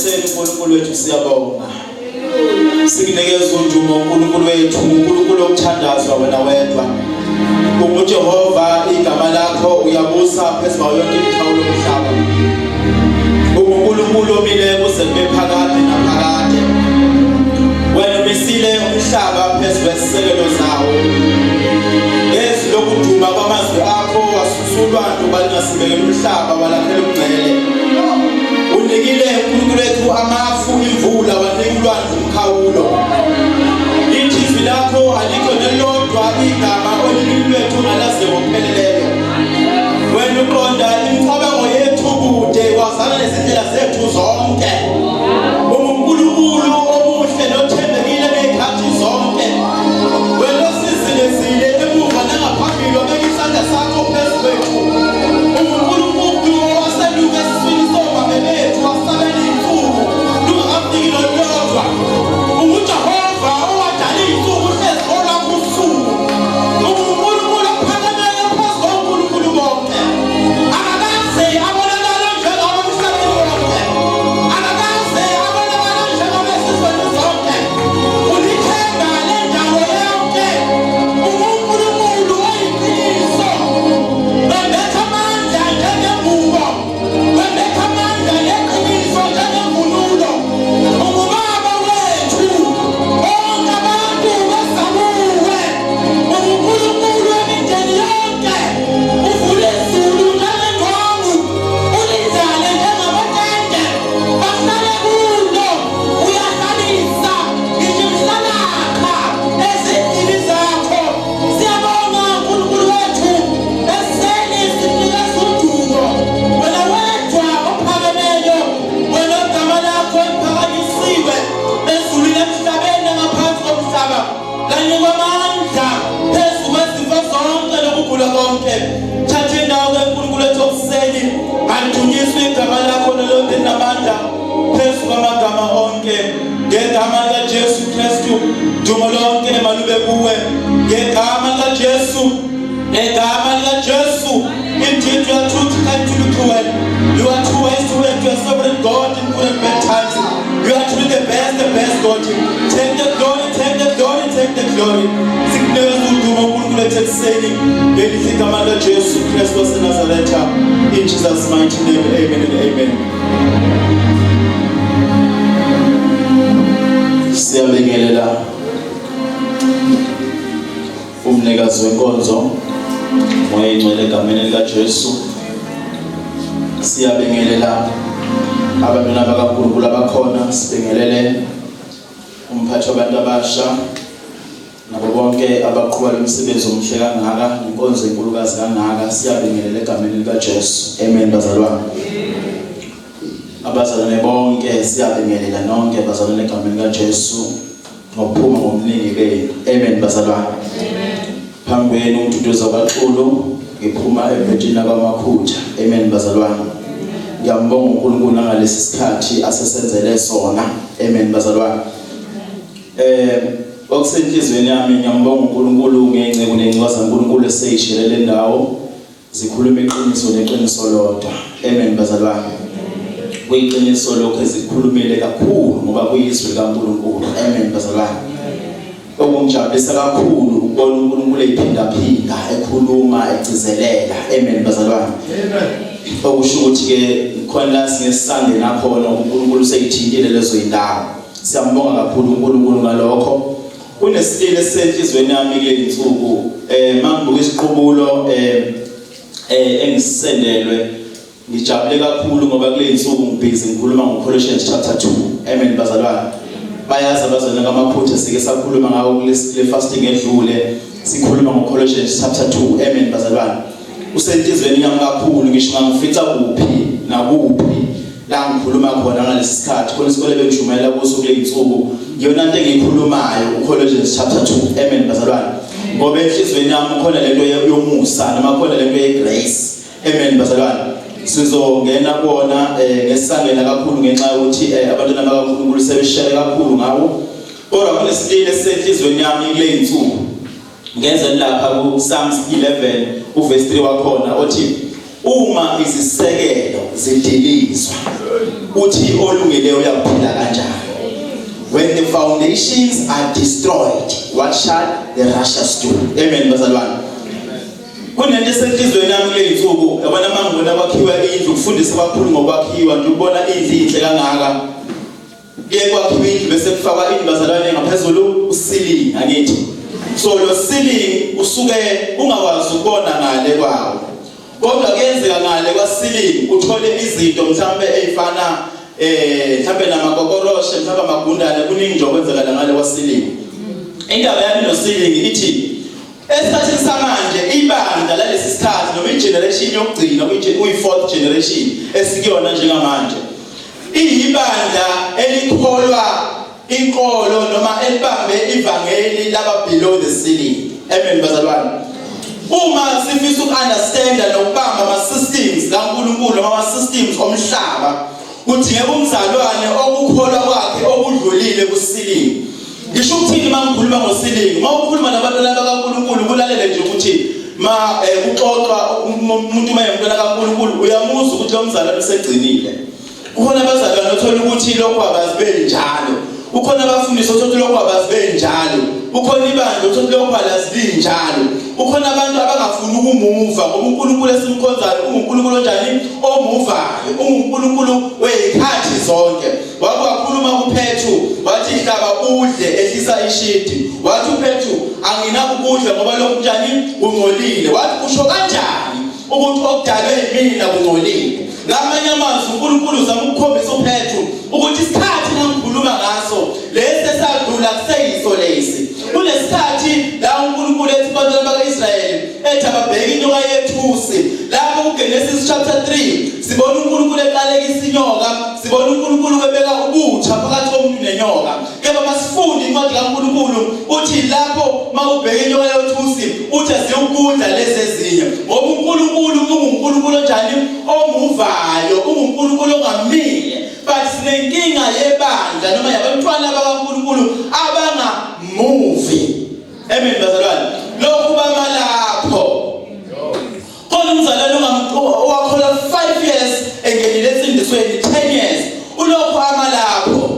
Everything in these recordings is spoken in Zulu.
Sitheni uNkulunkulu wethu siyabonga. Sikunikeza undumo uNkulunkulu wethu, uNkulunkulu okuthandazwa wena wedwa. UJehova igama lakho uyabusa phezu kwayo yonke imithawulo yomhlaba. UNkulunkulu omile kuze kube phakade naphakade. Wena umisile umhlaba phezu kwesisekelo zawo. Ngezwi lokuduma kwamazwi akho wasusulwa balungasibekela umhlaba walaphela ukugcwele. Unikile uNkulunkulu wethu amafu imvula wanika ulwandle umkhawulo. Izwi lakho alikho nelodwa igama olililwethu ngalaze ngokupheleleyo. Wena uqonda imicabango yethu kude wazana nezindlela zethu zonke. UNkulunkulu omuhle nothembekile ngezikhathi zonke. Wena sizilezile emuva nangaphambili obeka isandla sakho phezu kwethu. UNkulunkulu waseluka esiswini sobaba bethu wasabela imfuku lungakafiki lodwa. UJehova owadala izinsuku hlezi olwakho usuku. UNkulunkulu ophakamayo phezu konkulunkulu bonke. Akakaze abonakala njengoba emhlabeni wonke. Akakaze abonakala njengoba esizweni zonke. Ulithemba lendawo yonke. UNkulunkulu oyiqiniso. Wembetha amandla njengengubo. Wembetha amandla neqiniso njengemvunulo. UNgubaba wethu. Bonke abantu besabuwe. UNkulunkulu wemindeni yonke. Uvule izulu njengendwangu. Ulindlale njengamatende. Bahlale kulo. Uyahlalisa. Ngisho umhlalakha ezindlini zakho. Siyabonga uNkulunkulu wethu. Eseni sinikeza udumo. Wena wedwa ophakemeyo. Wena igama lakho liphakanyisiwe. Ezulwini emhlabeni ngaphansi komhlaba. Kanye kwamandla phezu kwezifo zonke nokugula konke. Thatha indawo kaNkulunkulu wethu obuseni. Alidunyiswe igama lakho nolonke namandla phezu kwamagama onke. Ngegama likaJesu Kristu dumo lonke malube kuwe. Ngegama likaJesu. Ngegama likaJesu. Indeed you are true to come to the truth. You are true ways to work. You are sovereign God in good and bad times. You are truly the best God. Take the glory, take the glory, take the glory. Signal udumo uNkulunkulu wethu ekuseni. Ngelithi igama likaJesu Kristu waseNazaretha. In Jesus' mighty name, amen and amen. Siyabingelela umnikazi wenkonzo moya ingcwele egameni likaJesu. Siyabingelela abantwana bakaNkulunkulu abakhona. Sibingelele umphathi wabantu abasha nabo bonke abaqhuba lomsebenzi omhle kangaka inkonzo enkulukazi kangaka. Siyabingelela egameni likaJesu. Amen bazalwane. Abazalwane bonke siyabingelela nonke bazalwane egameni likaJesu ngokuphuma ngomningi benu. Amen bazalwane. Phambi kwenu umduduzo kaXulu ngiphuma ebhethini kwamakhutha. Amen bazalwane. Ngiyambonga uNkulunkulu ngalesi sikhathi asesenzele sona. Amen bazalwane. Okusenhlizweni yami ngiyambonga uNkulunkulu ngencebo nencwaza uNkulunkulu eseyishelele indawo zikhuluma iqiniso neqiniso lodwa. Amen bazalwane. Kuyiqiniso lokho ezikhulumile kakhulu ngoba kuyizwi likaNkulunkulu. Amen bazalwane. Okungijabulisa kakhulu ukubona uNkulunkulu ephinda ekhuluma egcizelela. Amen bazalwane. Amen. Okusho ukuthi ke khona la singesande nakhona uNkulunkulu useyithintile lezo indawo. Siyambonga kakhulu uNkulunkulu ngalokho. Kunesitile esenhlizweni yami kule insuku mangibuka isiqubulo engisisendelwe ngijabule kakhulu ngoba kule insuku ngibhizi ngikhuluma ngoColossians chapter 2. Amen bazalwane. Bayazi abazalwane kamaphutha sike sakhuluma ngawo kule fasting edlule sikhuluma ngoColossians chapter 2. Amen bazalwane. Usenhlizweni yami kakhulu ngisho ngangifitha kuphi nakuphi la ngikhuluma khona ngalesi sikhathi khona isikole bengishumayela kuso kule insuku yona into engiyikhulumayo uColossians chapter 2. Amen bazalwane. Ngoba enhlizweni yami khona lento yomusa noma khona lento yegrace. Amen bazalwane. Sizongena kuona ngesangena kakhulu ngenxa ukuthi abantwana bakaNkulunkulu sebeshare kakhulu ngawo. Kodwa kunesitile senhlizweni yami kule insuku. Ngeze lapha ku Psalms 11 uverse 3 wakhona othi uma izisekelo zidilizwa uthi olungeleyo uyaphila kanjani. When the foundations are destroyed, what shall the righteous do? Amen bazalwane. Kunento esenhlizweni yami kule insuku yabona mangibona kwakhiwa indlu kufundisa kakhulu ngokwakhiwa nje ubona indlu inhle kangaka. Kuye kwakhiwa indlu bese kufakwa indlu bazalwane ngaphezulu usilingi angithi. So lo ceiling usuke ungakwazi ukubona ngale kwawo. Kodwa kuyenzeka ngale kwa ceiling uthole izinto mhlambe ezifana mhlambe namakokoroshe mhlambe amagundane kuningi nje okwenzeka ngale kwa ceiling. Indaba yami no ceiling ithi esikhathini samanje ibandla lalesi sikhathi noma igeneration yokugcina uyi4th generation esikuyona njengamanje. Iyibandla elikholwa inkolo noma elibambe ivangeli laba below the ceiling. Amen bazalwane. Uma sifisa ukunderstand nokubamba ama systems kaNkulunkulu noma ama systems omhlaba kudingeka umzalwane okukholwa kwakhe okudlulile ku ceiling. Ngisho ukuthini mangikhuluma ngo ceiling? Mawukhuluma nabantwana bakaNkulunkulu kulalele nje ukuthi uxoxa umuntu mayemntwana kaNkulunkulu uyamuzwa ukuthi lo mzalwane usegcinile. Kukhona abazalwane othola ukuthi lokho abazibe njalo. Ukhona abafundisi othola lokho abazibe njalo. Ukhona ibandla othola lokho alazibi njalo. Ukhona abantu abangafuni ukumuva ngoba uNkulunkulu esimkhonzayo uNkulunkulu onjani omuvayo, uNkulunkulu wezikhathi zonke. Wakhuluma kuPetru wathi hlaba udle ehlisa ishidi. Wathi uPetru anginaki ukudla ngoba lokhu njani kungcolile. Wathi kusho kanjani ukuthi okudalwe yimina kungcolile? Ngamanye amazwi uNkulunkulu uzama ukukhombisa uPetru ukuthi isikhathi nangikhuluma ngaso lesi esadlula kuseyiso lesi. Kunesikhathi la uNkulunkulu ethi abantu bakaIsrayeli ethi ababheke into kayethusi. Lapho kuGenesis chapter 3 sibona uNkulunkulu eqalekisa inyoka, sibona uNkulunkulu ebeka ubutha phakathi komuntu nenyoka. Kepha masifunde incwadi kaNkulunkulu uthi lapho mawubheke inyoka yethusi uthi aziyokudla lezi ezinye. Ngoba uNkulunkulu unguNkulunkulu onjani omuvayo, unguNkulunkulu ongamile. But sinenkinga yebandla noma yabantwana bakaNkulunkulu abangamuvi. Amen bazalwane. Lokhu bamalapho. Khona umzalwane owakhola 5 years engenile esindisweni 10 years. Ulokhu amalapho.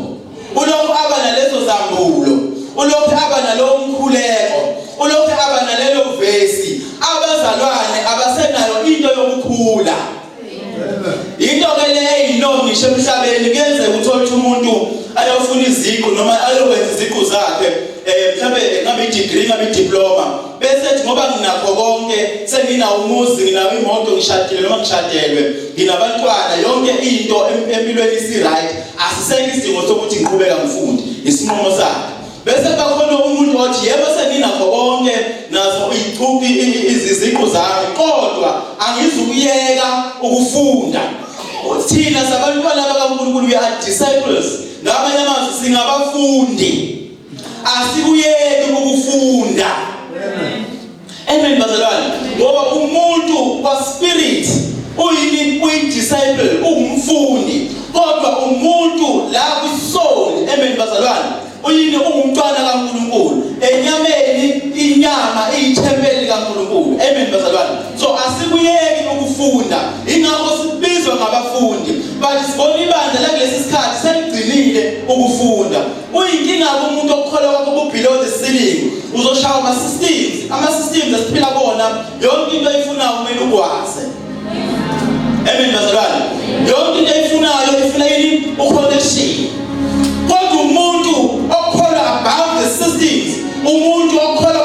Ulokhu aba nalezo zambulo. Ulokhu aba nalowo mkhuleko. Ulokhu aba nalelo vesi. Abazalwane abasenayo into yokukhula. Into ke le eyinongisho emhlabeni kuyenzeka uthola umuntu ayofuna iziqu noma ayokwenza iziqu zakhe mhlambe ngabe i-degree ngabe i-diploma bese ethi ngoba nginakho konke senginawo umuzi nginawo imoto ngishadile noma ngishadelwe nginabantwana yonke into empilweni isi-right asisekho isidingo sokuthi ngiqhubeka ngifunde isinqumo sakhe. Bese bakhona umuntu othi yebo senginakho konke nazo iziqu zami kodwa angizukuyeka ukufunda. Thina sabantwana bakaNkulunkulu we are disciples. Ngamanye amazwi singabafundi. Asikuyeki ukufunda. Amen bazalwane. Ngoba umuntu wa spirit uyi-disciple ungumfundi. Kodwa umuntu la kwisoul, amen bazalwane, ungumntwana kaNkulunkulu. Enyameni inyama iyithempeli kaNkulunkulu. Amen bazalwane. So asikuyeki ukufunda. Ingakho sibizwa ngabafundi. But sibona ibandla lakulesi sikhathi seligcinile ukufunda. Uyinkinga kumuntu okukholwa kwakho below the ceiling. Uzoshaya ama-systems esiphila kona yonke into ayifunayo kumele ukwazi. Amen bazalwane. Yonke into ayifunayo ifuna yini uconnection. Kodwa umuntu okholwa above the systems, umuntu okholwa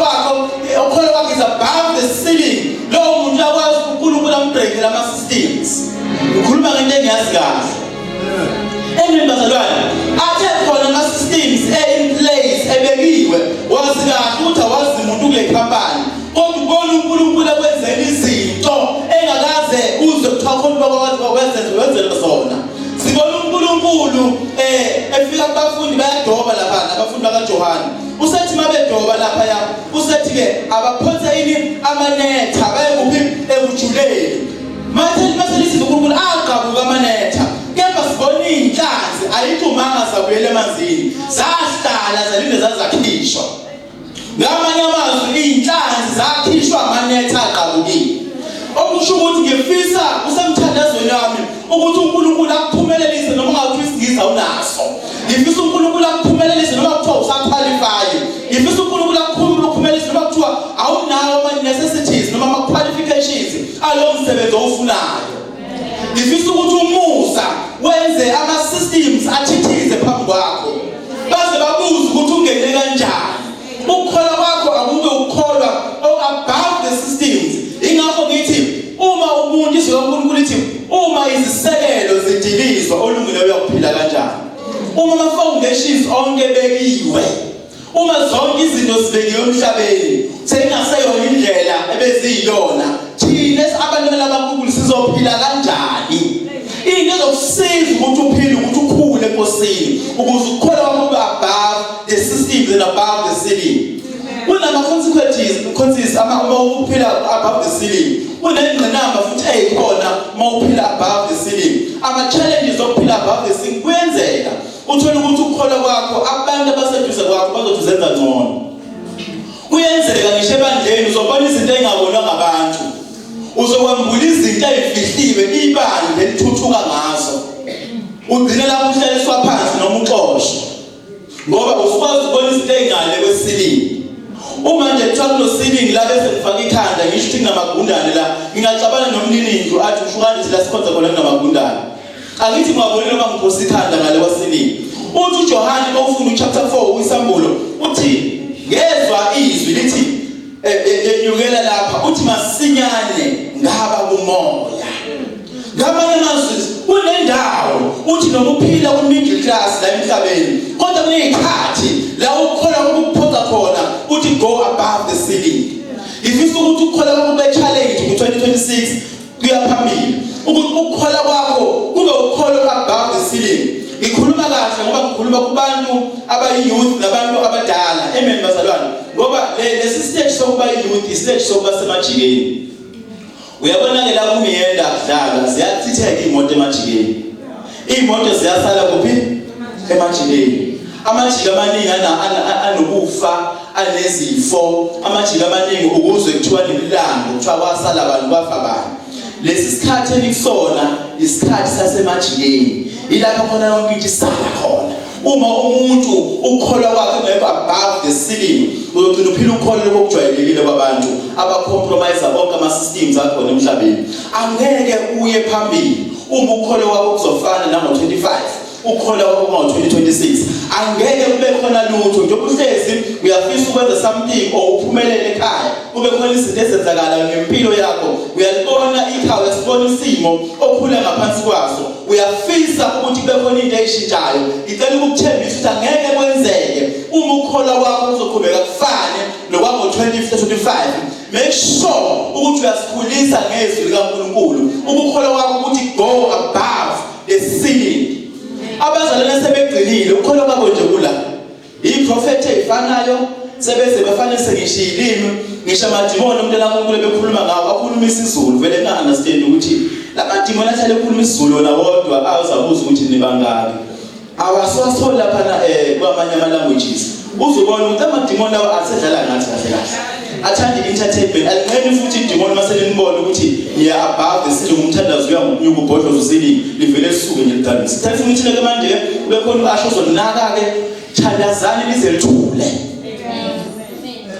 kwakhe is above the ceiling. Lo muntu akwazi uNkulunkulu ambrekele ama-systems. Ukhuluma ngento engiyazi kahle. Amen bazalwane. Athe khona ama-systems in place ebekiwe wazi kahle ukuthi awazi umuntu kule company. Kodwa ubona uNkulunkulu ekwenzela izinto engakaze uzwe kuthiwa khona bakwenza zona. Sibona uNkulunkulu efika abafundi bayadoba lapha abafundi bakaJohane. Usethi mabedoba lapha ya usethi ke abaphonse yini amanetha baye kuphi ekujuleni. Mase lisizo uNkulunkulu aqhabuka amanetha. Kepha sibona inhlanzi ayithumanga zabuyela emanzini. Zahlala zalinde zazakhishwa. Ngamanye amazwi inhlanzi zakhishwa amanetha aqhabukile. Okusho ukuthi ngifisa usemthandazweni wami ukuthi uNkulunkulu akuphumelelise izici awunaso. Ngifisa uNkulunkulu akuphumelelise noma kuthiwa usaqualify. Ngifisa uNkulunkulu akuphumelelise noma kuthiwa awunawo ama necessities noma ama qualifications alo msebenzi ofunayo. Ngifisa ukuthi umusa wenze ama systems athithize phambi kwakho. Baze babuze ukuthi ungene kanjani. Ukukholwa kwakho akube ukukholwa above the systems. Ingakho ngithi uma umuntu izwe kaNkulunkulu lithi uma izisekelo zidilizwa olungile uyakuphila kanjani. Uma ama foundations onke bekiwe. Uma zonke izinto zibekiwe emhlabeni sengaseyona indlela ebeziyona. Thina abantwana bakaNkulunkulu sizophila kanjani? Into ezokusiza ukuthi uphile ukuthi ukhule enkosini ukuze ukukholwa kwakho kube above the systems and above the ceiling. Kunama consequences uma uphila above the ceiling. Kunengqinamba futhi eyikhona uma uphila above the ceiling. Ama challenges okuphila above the ceiling kuyenzeka. Uthola ukuthi ukukholwa kwakho abantu abaseduze kwakho bazokuzenza ngcono. Kuyenzeka ngisho ebandleni uzobona izinto ezingabonwa ngabantu. Uzokwambula izinto ezifihliwe ibandla elithuthuka ngazo. Ugcina lapho uhlaliswa phansi noma uxoshwe. Ngoba usukwazi ukubona izinto ezingale kwesilingi. Uma nje kuthiwa kulo ceiling la bese ngifaka ikhanda ngisho ukuthi nginamagundane la ngingacabana nomninindlu athi ushukani la sikhonza khona nginamagundane. Angithi ngiyabonile noma ngiphosa ikhanda ngale kwesilingi. Uthi uJohane mawufunda uchapter 4 isambulo uthi ngezwa izwi lithi enyukela lapha uthi masinyane ngaba kumoya. Ngamanye amazwi kunendawo uthi noma uphila ku middle class la emhlabeni kodwa kunezikhathi la ukukholwa ukuphoza khona uthi go above the ceiling. Ifisa ukuthi ukukholwa kwakho kube challenge ku-2026 kuya phambili. Ukuthi ukukholwa kwakho kube ukukholwa above the ceiling. Ngikhuluma kahle ngoba ngikhuluma kubantu abayi-youth nabantu abadala. Amen bazalwane. Ngoba lesi stage sokuba yi-youth istage sokuba semajikeni. Uyabona ke la kumiyenda akudlala ziyathitheka imoto emajikeni. Imoto ziyasala kuphi? Emajikeni. Amajika amaningi anokufa, anezifo, amajika amaningi ukuzwe kuthiwa nemilando, kuthiwa kwasala abantu bafa abantu. Lesi sikhathi enisona isikhathi sasemajikeni. Ilapha khona yonke into isala khona. Uma umuntu ukukholwa kwakhe ngeke above the ceiling, uyogcina uphila ukukholwa lokujwayelekile kwabantu abacompromise bonke ama systems akhona emhlabeni. Angeke uye phambili uma ukukholwa kwakho kuzofana nango-25. Ukukholwa kwakho ngo-2026 angeke kube khona lutho nje uhlezi uyafisa ukwenza something or uphumelele ekhaya kube khona izinto ezenzakala ngempilo yakho uyalibona ikhaya uyasibona isimo okhula ngaphansi kwaso uyafisa ukuthi kube khona into eyishintshayo. Ngicela ukukuthembisa ukuthi angeke kwenzeke uma ukukholwa kwakho kuzoqhubeka kufane nokwango-2025. Make sure ukuthi uyasikhulisa ngezwi likaNkulunkulu ukukholwa kwakho ukuthi go above the ceiling. Abazalwane sebegcinile ukukholwa kwabo nje kula iprofeti efanayo sebeze bafanele sengishilimi ngisho amadimoni umuntu laNkulunkulu bekhuluma ngawo akhuluma isiZulu vele nga understand ukuthi lamadimoni athale ukukhuluma isiZulu wona wodwa awuzabuza ukuthi nibangaki awasosole lapha kwamanye ama languages uzobona ukuthi amadimoni lawo asedlala ngathi kahle athanda entertainment aliqheli futhi idimoni maselinibona ukuthi niya above the ceiling umthandazo uyanyuka ubhodlozo usilingi livele lisuke nje lidanisa thatha ukuthi ke manje kube khona asho uzonaka ke thandazani lize lithule.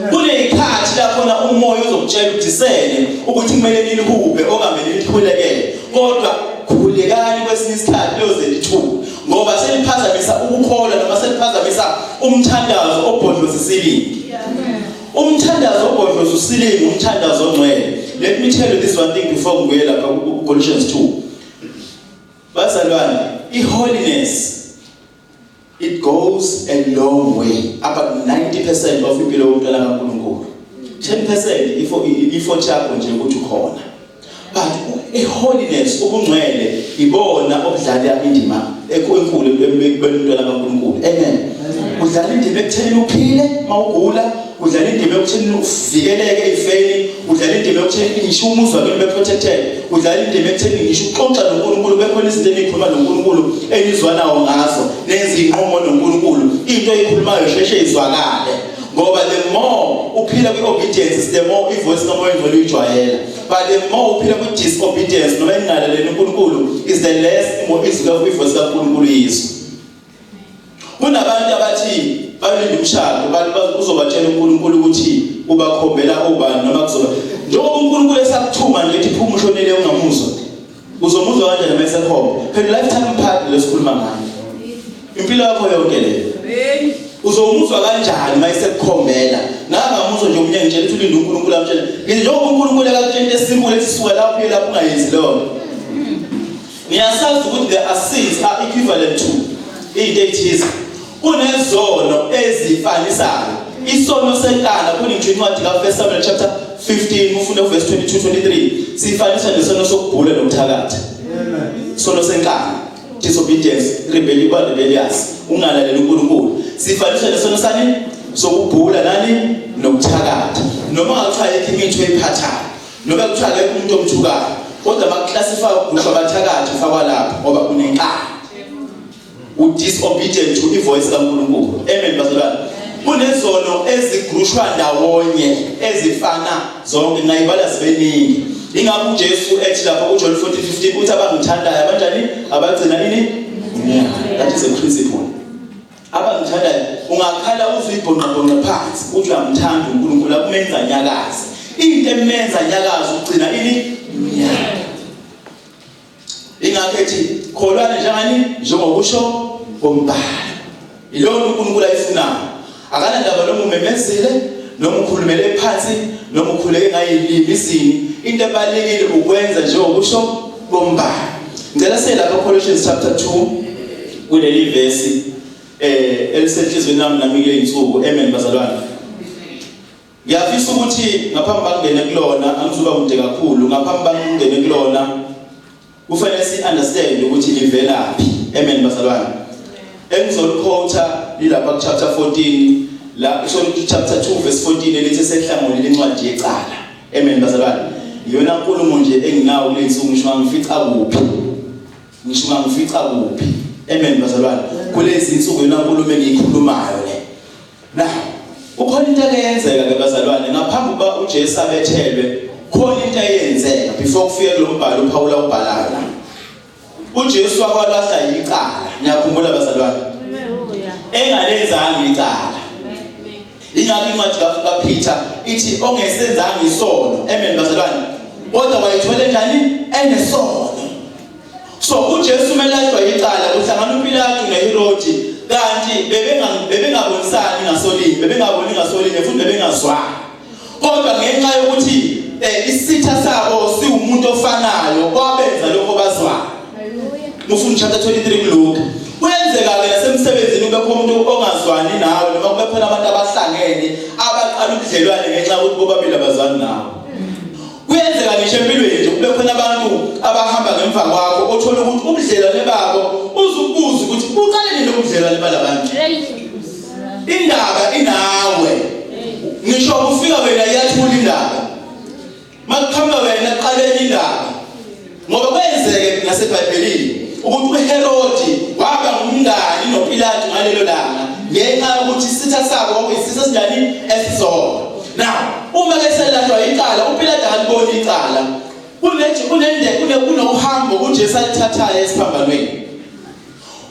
Kule ikhathi lapho na umoya uzokutshela udisene ukuthi kumele nilihube okungamele likhulekele kodwa khulekani kwesinye isikhathi loze lithule ngoba seliphazamisa ukukholwa noma seliphazamisa umthandazo obhodlozo usilingi. Umthandazo obhodlozo usilingi umthandazo ongcwele. Let me tell you this one thing before we go lapha Colossians 2. Bazalwane, holiness it goes a long way. About 90% of impilo yomuntu kaNkulunkulu. 10% ifo chapho nje ukuthi ukhona. But holiness ubungcwele ibona obudlala indima enkulu ebantwini kaNkulunkulu. Amen. Udlala indima ekutheni uphile mawugula, udlala indima ekutheni uvikeleke ifeni, udlala indima ekutheni ngisho umuzwa wakhe ube protected, udlala indima ekutheni ngisho uxoxa noNkulunkulu bekhona izinto enikhuluma noNkulunkulu enizwanayo ngazo, nenza inqomo noNkulunkulu, into eyikhulumayo sheshe izwakale. Ngoba the more uphila kwi-obedience the more ivoice kaMoya ingcwele uyijwayela. But the more uphila kwi-disobedience noma engalaleli uNkulunkulu is the less izwi ivoice kaNkulunkulu izwa. kunabantu abathi balinda umshado bathi uzobatshela uNkulunkulu ukuthi ubakhombela ubani noma kuzoba njengoba uNkulunkulu esakuthuma nje ethi phuma ushonele ungamuzwa uzomuzwa kanjani mase khomba phela lifetime partner lesikhuluma ngayo impilo yakho yonke le uzomuzwa kanjani mase kukhombela nangamuzwa nje umnye ngitshela ukuthi ulinda uNkulunkulu amtshela ngithi njengoba uNkulunkulu akakutshela into esimple ethi suka lapho lapho ungayenzi lona niyasazi ukuthi the sins are equivalent to into ethize kunezono ezifanisayo isono senkala kuningcwadi ka1 Samuel chapter 15 ufunda verse 22-23 sifanisa nesono sokubhula nokuthakatha isono senkala disobedience rebellious ungalaleli uNkulunkulu sifanisa nesono sani sokubhula nani nokuthakatha noma ngakuthiwa into ephathayo noma kuthiwa akekho umuntu omthukayo kodwa makuclassify ukugusha abathakatha ufakwa lapha ngoba kunenkala disobedient to ivoice kaNkulunkulu amen bazalwane kunezono ezigrushwa ndawonye ezifana zonke ngayibala zibeningi ingakho uJesu ethi lapha kuJohn 14:15 uthi abangithandayo abanjani abagcina ini that is a principle abangithandayo ungakhala uzibhonqabhonqa phansi uthi uyamthanda uNkulunkulu akumenza nyakazi into emenza nyakazi ugcina ini ingakho ethi kholwane njengani njengokusho kombhalo ilona uNkulunkulu ayifunayo akana ndaba noma umemezile noma ukhulumele phansi noma ukhuleke ngayilimi isini into ebalekile ukwenza njengokusho kombhalo ngicela selapha Colossians chapter 2 kuleli verse elisenhlizweni nami kule insuku amen bazalwane ngiyafisa ukuthi ngaphambi bangene kulona angizoba mude kakhulu ngaphambi bangene kulona kufanele si understand ukuthi livelaphi amen bazalwane engizoliquota ilapha ku chapter 14 la chapter 2 verse 14 elithi sehlangulile incwadi yecala amen bazalwane iyona nkulumo nje enginawo kule nsuku ngisho ngifica kuphi amen bazalwane kulezi insuku yona nkulumo engiyikhulumayo le na ukhona into eyenzeka ke bazalwane ngaphambi kuba uJesu abethelwe khona into eyenzeka before kufike kulombhalo uPaul ubhalayo la uJesu wakwalahla icala ngiyakhumbula bazalwane engalenzanga icala ingakho incwadi kaPeter ithi ongesenzanga isono amen bazalwane kodwa wayithola njani enesono so uJesu melashwa icala kuhlangana uPilato noHerodi kanti bebengabonisani ngasolinye futhi bebengazwani kodwa ngenxa yokuthi isitha sabo siwumuntu ofanayo kwabenza lokho bazwana mufunda chapter 23 kuLuka kwenzeka ke nasemsebenzini kube khona umuntu ongazwani nawe noma kube khona abantu abahlangene abaqala ubudlelwane ngenxa yokuthi bobabili abazwani nawe kuyenzeka ngisho empilweni nje kube khona abantu abahamba ngemva kwakho othola ukuthi ubudlelwane babo uzubuza ukuthi uqale nini ubudlelwane balabantu indaba inawe ngisho ufika wena iyathula indaba makukhamba wena qale indaba ngoba kwenzeke naseBhayibhelini ukuthi uHerodi waba ngumngani noPilato ngalelo langa ngenxa yokuthi isitha sabo kwakuyisitha sinjani esizona now uma ke selashwa icala uPilato akalibona icala kunohambo uJesu alithathayo esiphambanweni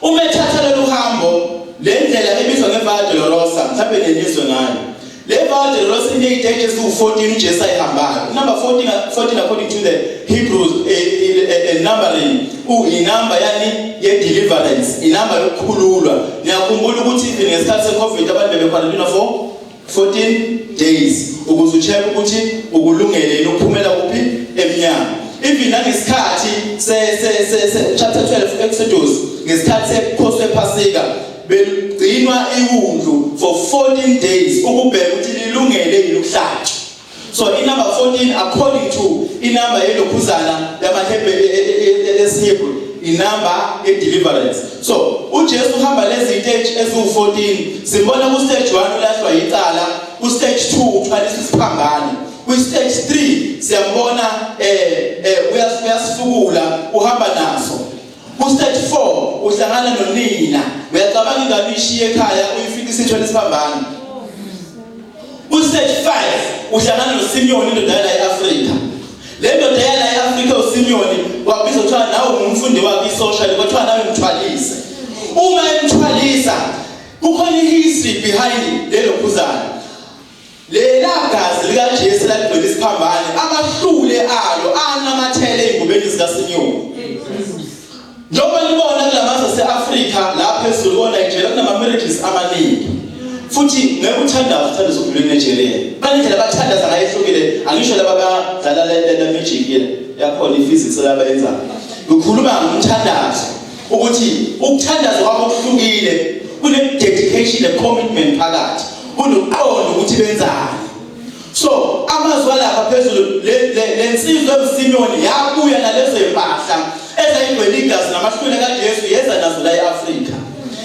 uma ethatha lelo hambo le ndlela ebizwa ngeVia Dolorosa mhlawumbe nenizwe ngayo le Via Dolorosa iney'teshi eziwu-14 uJesu ayihambayo number 14 according to the Hebrews numbering inamba yani ye-deliverance inamba yokukhululwa ngiyakhumbula ukuthi even ngesikhathi se-COVID abantu bebekhwarantina for 14 days ukuze ucheck ukuthi ukulungele ukuphumela kuphi eminyama even nangesikhathi chapter 12 Exodus ngesikhathi sekhosi sePhasika begcinwa iwundlu for 14 days ukubheka ukuthi lilungele yini ukuhlatshwa so inumber 14 according to inamba yelokhuzana yamaHebrew inamba ye-deliverance so uJesu uhamba lezi stage eziwu-14 simbona ku-stage 1 ulahlwa icala ku-stage 2 uthwalisa isiphambano kwi-stage 3 siyambona uyasifukula uhamba naso ku-stage 4 uhlangana nonina uyacabanga ingane ishiye ekhaya uyifikisa ithwala isiphambano ku-stage 5 uhlangana noSimiyoni indoda yala e-Afrika le ndoda yala e-Afrika uSimiyoni wabizwa kuthiwa nawe ngumfundi wakhe i-social kwathiwa nawe mthwalise uma emthwalisa kukhona ihistory behind lelo khuzana. Lela gazi lika Jesu lalibheka isiphambane, amahlule alo anamathele ezingubeni zika Simeon. Njengoba libona kulamazwe aseAfrika lapha phezulu koNigeria kunama miracles amaningi. Futhi ngeke uthandaza ukudlula eNigeria. Banendlela abathandaza ngayo ehlukile, angisho laba abadlala le magic yakhona iPhysics laba yenza. Ngikhuluma ngomthandazo ukuthi ukuthandaza kwabo kuhlukile, kune dedication ne commitment phakathi. Kunoqondo ukuthi benzani. So amazwi lapha phezulu lensizwe eSimeon yabuya nalezo impahla ezayigcwele igazi namahlule kaJesu yeza nazo la eAfrika.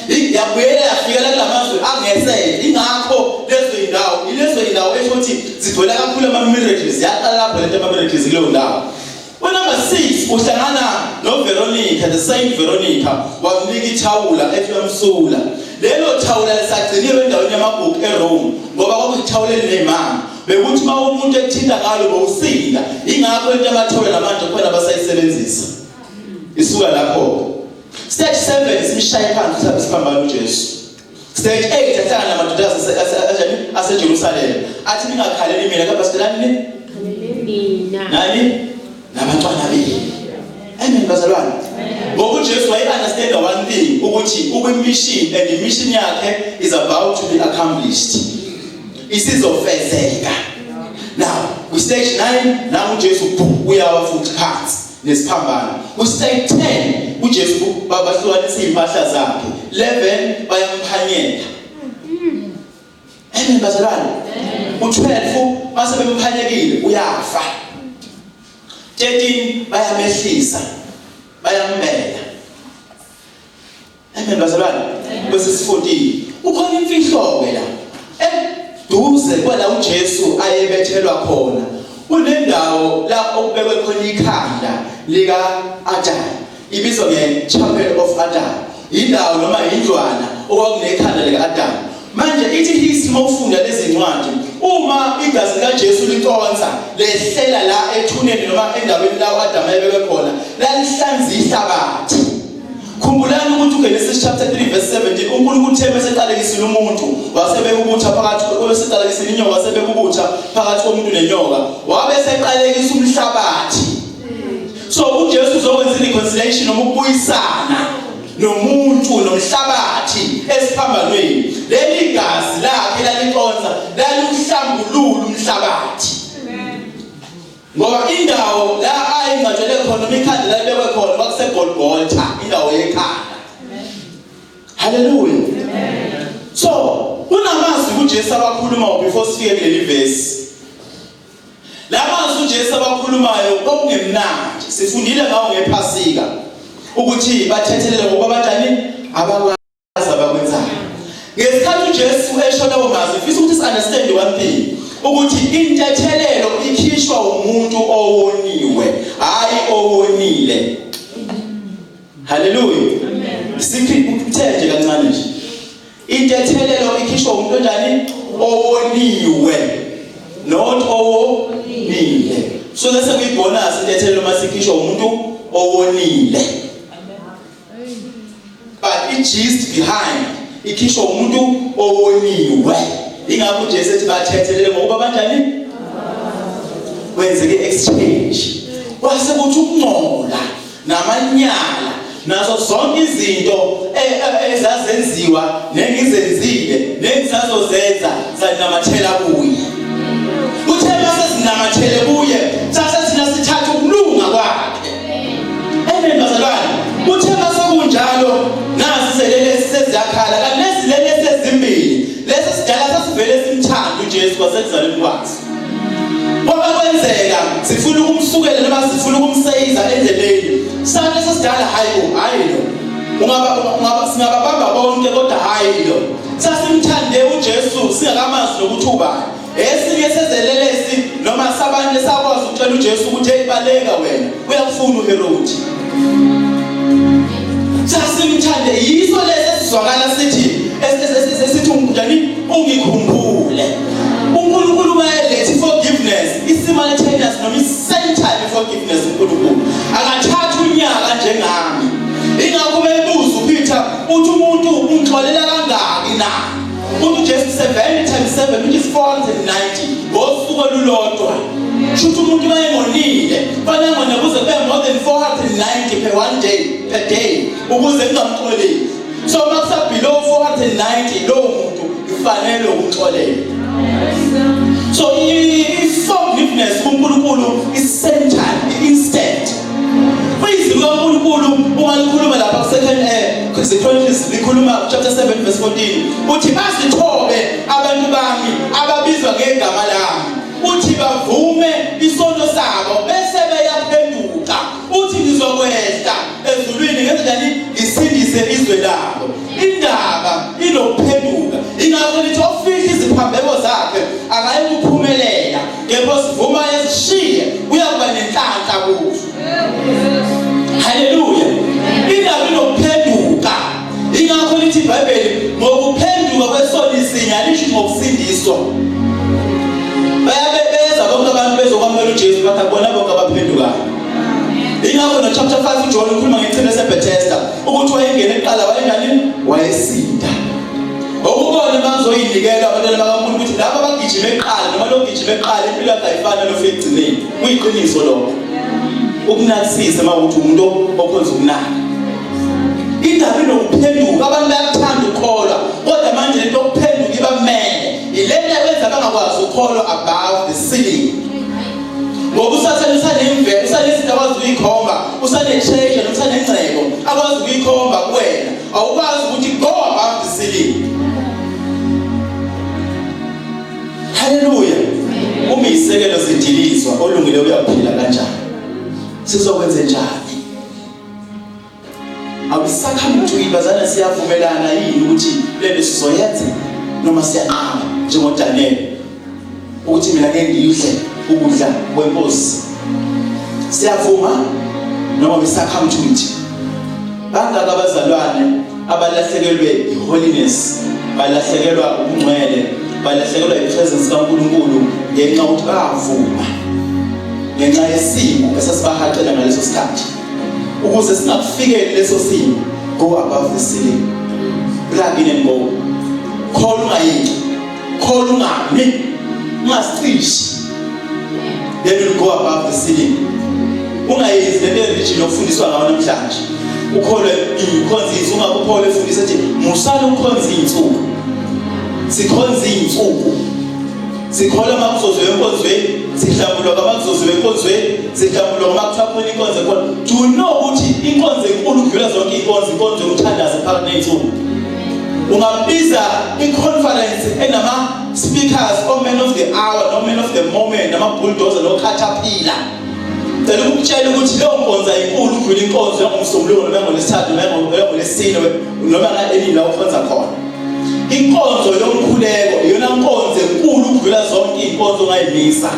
Yabuyela yafika la kulamazwe angesele. Ingakho lezo indawo esho ukuthi zigcwele kakhulu ama miracles. Yaqala lapho lento ama miracles kuleyo ndawo. Number 6 uhlangana no Veronica, the Saint Veronica, wamnika ithawula efyamsula. Lelo thawula lisagciniwe endaweni yamabhuku eRome ngoba kwakuyithawula elinemanga. Bekuthi uma umuntu ethinta ngalo bowusinda. Ingakho into yamathawula lamanje khona basayisebenzisa. Isuka lapho. Stage 7 simshaya phansi siphambana uJesu. Stage 8 ahlangana namadoda aseJerusalem. Athi ningakhaleli mina kodwa sidelani mina. Nani? Nabantwana benu. Amen bazalwane. Ngoba uJesu wayeunderstand one thing ukuthi ukwimission and the mission yakhe is about to be accomplished. Isizofezeka. Now, we stage 9 now uJesu uyawa futhi phansi nesiphambano. We stage 10 uJesu babahlukanisa impahla zakhe. 11 bayamphanyeka. Amen bazalwane. U12 mase bemphanyekile uyafa. 13 bayamehlisa bayambela. Amen bazalwane. Verse 14 ukhona imfihlo la eduze kwala uJesu ayebethelwa khona kunendawo la okubekwe khona ikhanda lika Adam ibizwa ngeChapel of Adam. Indawo noma indlwana okwakunekhanda lika Adam. Manje ithi history mawufunda lezi ncwadi uma igazi kaJesu liconsa lehlela la ethuneni noma endaweni la uAdam ayebekwe khona lalihlanza ihlabathi. Khumbulani ukuthi uGenesis chapter 3 verse 17 uNkulunkulu uthe meseqalekisile umuntu wasebeka ubutha phakathi obeseqalekisile inyoka wasebeka ubutha phakathi komuntu nenyoka wabe seqalekisa umhlabathi. So uJesu uzokwenza reconciliation noma ukubuyisana nomuntu nomhlabathi esiphambanweni. Leli gazi lakhe laliconsa lalihlambulula umhlabathi. Ngoba indawo la ayingcatshele khona imikhanda la libekwe khona kwakuseGolgotha indawo yekhanda. Hallelujah. So kunamazwi uJesu abakhulumayo before sifike kuleli verse. Lamazwi uJesu abakhulumayo okungemnandi sifundile ngawo ngePhasika ukuthi bathethelele ngoba abanjani abakwazi abakwenzayo. Ngesikhathi uJesu esho lawo mazwi mfisa ukuthi understand one thing ukuthi intethelelo ikhishwa umuntu owoniwe hayi owonile. Hallelujah. Amen. Sikuthethe kancane nje. Intethelelo ikhishwa umuntu onjani owoniwe not owonile. So that's a big bonus intethelelo masikhishwa umuntu owonile. But it gist behind ikhishwa umuntu owoniwe. Ingakho uJesu ethi bathethelele ngoba banjani kwenzeke exchange. Kwase kuthi ukungcola namanyala nazo zonke izinto ezazenziwa nengizenzile nengisazozenza zanamathela kuye. Uthe mase zinamathele kuye sase sina sithatha ukulunga kwakhe. Amen bazalwane. Uthe mase kunjalo nasi selele seziyakhala kanti lezilele sezimbili lesi sidala sasivele simthanda uJesu kwasezalweni kwakhe. Ngoba kwenzeka sifuna ukumsukela noma sifuna ukumseyiza endleleni. Sane sesidala hayi lo. Ungaba singababamba bonke kodwa hayi lo. Sasimthande uJesu singakamazi nokuthi ubani. Esinye sezelelesi noma sabanye sakwazi ukutshela uJesu ukuthi eyibaleka wena uyakufuna uHerodi. Sasimthande yiso lesi sizwakala sithi esithi unjani ungikhumbule. uNkulunkulu wayelethe forgiveness isimultaneous noma isentime forgiveness uNkulunkulu akathatha unyaka njengami. Ingakho bebuza uPeter uthi umuntu ungixolela kangaki uthi Jesu 7 times 7 which is 490 ngosuku olulodwa. Shuthi umuntu mayengonile fanele ngone kuze kube more than 490 per day ukuze kungamxoleli. So makusa below 490 lo muntu kufanele ukuxolela. So i-forgiveness kuNkulunkulu is centered, instant. Izwi kaNkulunkulu ungalikhuluma lapha ku2 Chronicles likhuluma chapter 7 verse 14 uthi basithobe abantu bami ababizwa ngegama lami uthi bavume isono sabo bese beyaphenduka uthi ngizokwehla ezulwini ngenzani ngisindise izwe labo. Indaba inokuphenduka ingakho lithi ofihla iziphambeko zakhe akayikuphumelela kepha sivuma yesishiye uyakuba nenhlanhla kuzo. Hallelujah. Indaba inokuphenduka ingakho lithi iBhayibheli ngokuphenduka kwesono isinya lisho ngokusindiswa. Bayabeza bonke abantu bezokwamela uJesu bathi akubona bonke abaphendukayo. Ingakho no chapter 5 uJohn ukhuluma ngecebo leBethesda ukuthi wayengena eqala wayengani wayesinda. Okubona bazoyinikela abantwana bakaNkulunkulu ukuthi laba abagijima eqala noma lo gijima eqala impilo yakhe ayifana nofika egcineni. Kuyiqiniso lokho. Ukunakisisa mawuthi umuntu okhonza ukunaka. Indaba inokuphenduka abantu bayakuthanda ukukholwa kodwa manje lento okuphenduka ibamele. Ilento eyenza bangakwazi ukukholwa above the ceiling. Ngoba usathana usanemvelo usanezinto akwazi ukuyikhomba usanetreasure usanengcebo akwazi ukuyikhomba kuwena awukwazi ukuthi go above the ceiling. Hallelujah. Uma isekelo zidilizwa olungile uyaphila kanjani sizokwenza njani? Awusakhamba uyibazana siyavumelana yini ukuthi lento sizoyenza noma siyanqaba njengoDaniel ukuthi mina ngeke ngiyidle ukudla kwenkosi siyavuma noma bisakhamba ukuthi bangaka abazalwane abalahlekelwe iholiness balahlekelwa ubungcwele balahlekelwa ipresence kaNkulunkulu ngenxa ukuthi bavuma ngenxa yesimo esasibahaqela ngaleso sikhathi ukuze singakufikeli leso simo go above the ceiling plug in and go call ungayiki call ungami ungasici then you go above the ceiling ungayenzi lento religion okufundiswa ngayo namhlanje ukholwe ikhonzisi ungakuphola efundisa ethi musala ukukhonza insuku sikhonza insuku sikhola makuzozwe enkonzweni sihlambulwa kamakuzozwe enkonzweni sihlambulwa kamakuthaphona inkonzo khona do you know ukuthi inkonzo enkulu ukudlula zonke inkonzo yokuthandaza phakathi nensuku ungabiza i-conference enama speakers or men of the hour no men of the moment nama bulldozer no caterpillar Tell ukutshela ukuthi leyo nkonzo ayinkulu ukudlula inkonzo yangomsombuluko noma ngolesithathu noma ngolesine noma ngaeni la ukhonza khona. Inkonzo yomkhuleko iyona nkonzo enkulu ukudlula zonke inkonzo ongayimisa.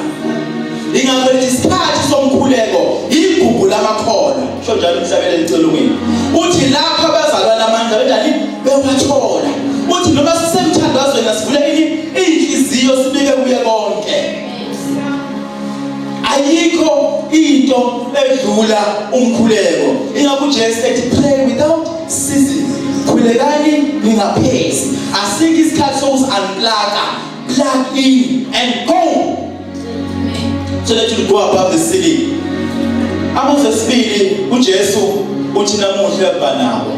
Ingakho isikhathi somkhuleko igugu lamakhono. Sho njalo umhlabele licelo kimi. Uthi lapha abazalwana amandla benjani bewathola. Uthi noma sisemthandazweni asivule inhliziyo sibike kuye konke. Ayikho into edlula umkhuleko. Ingakho uJesu ethi pray without ceasing. Khulekani ningaphezi. Asikho isikhathi sokusunplug, plug in and go. So that you go above the ceiling. Amazwi esibili uJesu uthi namuhla banawo.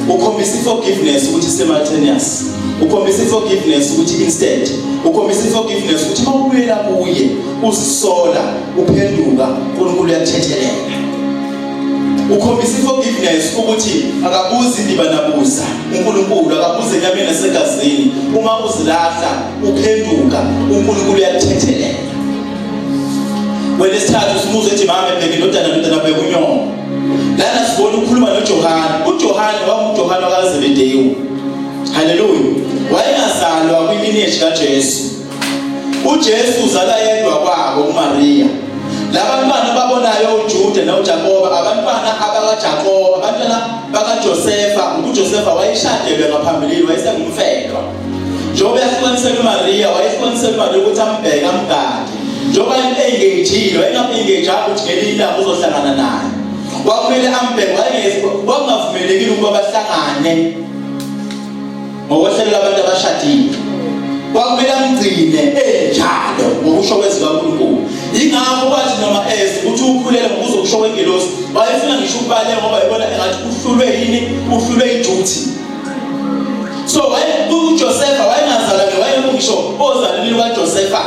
Ukhombisa forgiveness ukuthi simultaneous. Ukhombisa forgiveness ukuthi instant. Ukhombisa forgiveness ukuthi mawubuyela kuye uzisola uphenduka uNkulunkulu uyakuthethelela. Ukhombisa forgiveness ukuthi akabuzi indiba nabuza uNkulunkulu akabuze enyameni nasegazini uma uzilahla uphenduka uNkulunkulu uyakuthethelela. Welesithathu simuze ethi mama ebheke indodana bheke unyoko. Lana sibona ukukhuluma noJohane. uJohane wayenguJohane kaZebedewu. Hallelujah. Wayengazalwa kwilineage kaJesu. uJesu uzala yedwa kwabo uMaria. Labantwana babonayo uJuda noJakoba, abantwana abakaJakoba, abantwana bakaJosefa. uJosefa wayeshadelwe ngaphambilini wayesengumfedwa. Njengoba yahlukanisela uMaria, wayehlukanisela uMaria ukuthi ambheke amgade. Njengoba engagile, wayengaengage ukuthi ngelinye ilanga uzohlangana naye. Wakumele ambheke wayengavumelekile ukuba bahlangane. ngokwehlela labantu abashadile kwakumele amgcine enjalo ngokusho kwezikaNkulunkulu. Ingakho kwathi noma ukuthi ukhulela ngokuzokusho kwengelosi wayefuna ngisho ukubaleka ngoba yibona engathi uhlulwe yini, uhlulwe iduty. So uJosepha wayengazalwa wayengisho ozalweni kaJosepha.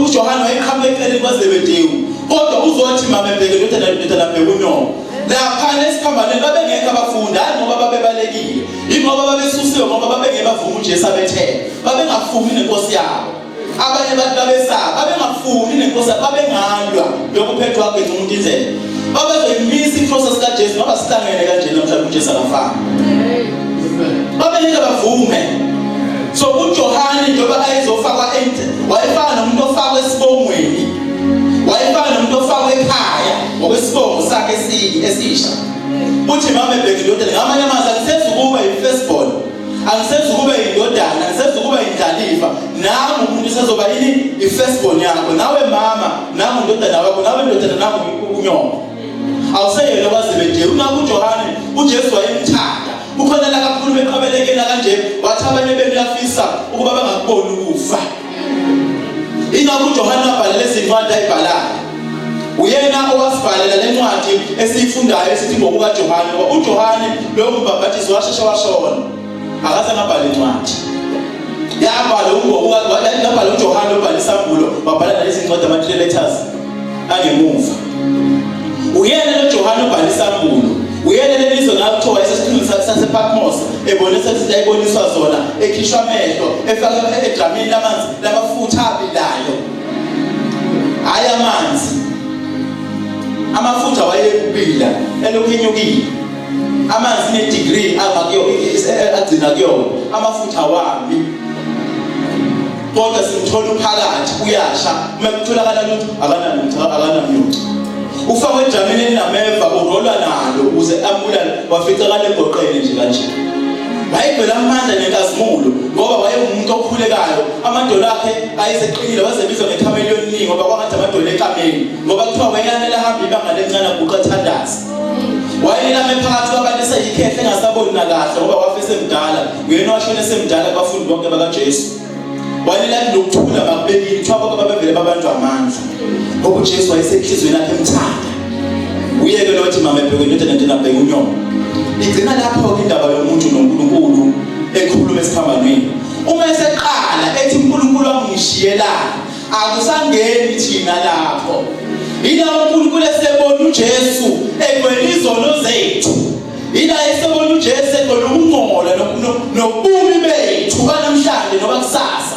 uJohane wayekhamba eceleni kwaZebedewu kodwa uzothi mamebheke indodana uNoah. Lapha lesikhambaneni babengekho abafundi hayi ngoba babebalekile, ingoba babesusiwe ngoba babengebavuma uJesu abethele, babengafuni nenkosi yabo. Abanye abantu babesaba, babengafuni nenkosi yabo, babengalwa lokuphethwa kwakhe umuntu indlela. Babezoyimisa iprocess kaJesu ngoba sihlangene kanjena mhlawumbe uJesu akafanga. Babengeke bavume. So uJohane njengoba ayezofakwa wayefana nomuntu ofakwa esibongweni, wayefana nomuntu ofakwa ekhaya ngokwesibongo sakhe esisha. Uthi mama ebheke indodana ngamanye amazwi akusezukuba yi-firstborn, akusezukuba indodana, akusezukuba indlalifa, nami umuntu usezoba yini i-firstborn yakho. Nawe mama, nami indodana wakho, nawe indodana nami unyoko. Awuseyena kwaZebedewu. Ngakho uJohane uJesu wayemthanda. Ukhona la kakhulu beqhabelekela kanje wathi abanye bebuyafisa ukuba bangakuboni ukufa. Ingakho uJohane wabhalela izincwadi ayibhalayo. Uyena owasibhalela le ncwadi esiyifundayo esithi ngokuka Johane. Ngoba uJohane lo mbhaphathizi washesha washona, akaze ngabhala incwadi. Yabhala ngabhala uJohane obhala isambulo, wabhala lezi ncwadi ama-3 letters angemuva. Uyena lo Johane obhala isambulo, uyena lelizwe ngakuthiwa esesiqhingini sasePatmos ebonisa ukuthi ayiboniswa zona, ekhishwa amehlo, efaka egramini lamanzi lamafutha abilayo. Hayi amanzi, amafutha wayekubila elokhenyukile. Amanzi ne-degree agcina kuyo, amafutha wami kodwa simthola uphakathi uyasha. Uma kutholakala lutho akanamnyuco, ufakwe ejameni elinameva, urolwa nalo ukuze ambulale, waficakala egoqele nje kanje. Wayegcwele amandla nenkazimulo ngoba wayewumuntu okhulekayo. Amadolo akhe ayeseqinile, wazebizwa ngeChameleon ngoba kwangathi amadolo ekameli, ngoba kuthiwa wayelanela ahamba ibanga lencane aguqa ethandaza. Wayelame phakathi kwabantu eseyikhehle engasaboni nakahle ngoba wafise mdala, uyena washona esemdala kubafundi bonke bakaJesu. Wayelala nokuthula bakubekile, kuthiwa bonke babevele babantu amandla ngoba uJesu wayesenhlizweni yakhe emthanda. Uyeke lothi mama ebheke indodana abheke unyoko. Igcina lapho indaba yomuntu noNkulunkulu ekhuluma esiphambanweni. Uma eseqala ethi uNkulunkulu wangishiyelana, akusangeni thina lapho. Ila uNkulunkulu esebona uJesu egwela izono zethu, ila esebona uJesu egwela ukungcola nobumi bethu banamhlanje noba kusasa.